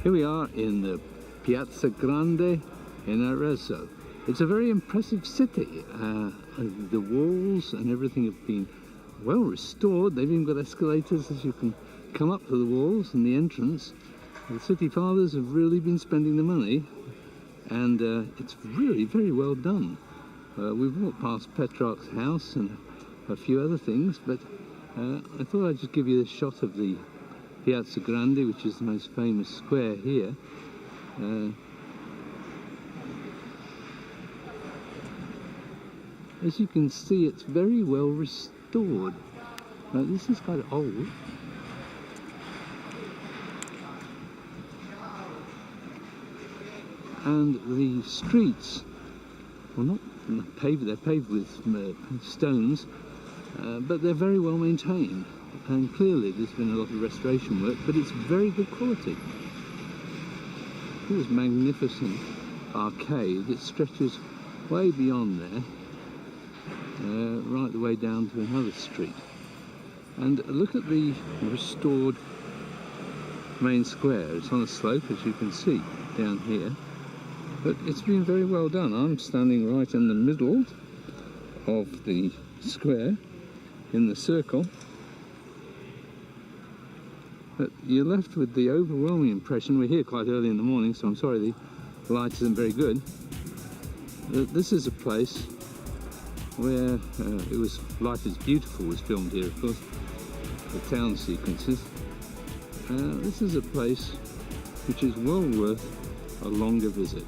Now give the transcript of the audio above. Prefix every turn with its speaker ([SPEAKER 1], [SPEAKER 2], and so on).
[SPEAKER 1] Here we are in the Piazza Grande in Arrezzo. It's a very impressive city. The walls and everything have been well restored. They've even got escalators as you can come up to the walls and the entrance. The city fathers have really been spending the money, and it's really very well done. We've walked past Petrarch's house and a few other things, but I thought I'd just give you a shot of the Piazza Grande, which is the most famous square here. As you can see, it's very well restored. Now, this is quite old. And the streets, well, not paved, they're paved with stones, but they're very well maintained. And clearly there's been a lot of restoration work, but it's very good quality. This magnificent arcade, it stretches way beyond there, right the way down to another street. And look at the restored main square. It's on a slope, as you can see down here, but it's been very well done. I'm standing right in the middle of the square, in the circle. But you're left with the overwhelming impression, we're here quite early in the morning, so I'm sorry the light isn't very good, that this is a place where Life is Beautiful was filmed here, of course, the town sequences. This is a place which is well worth a longer visit.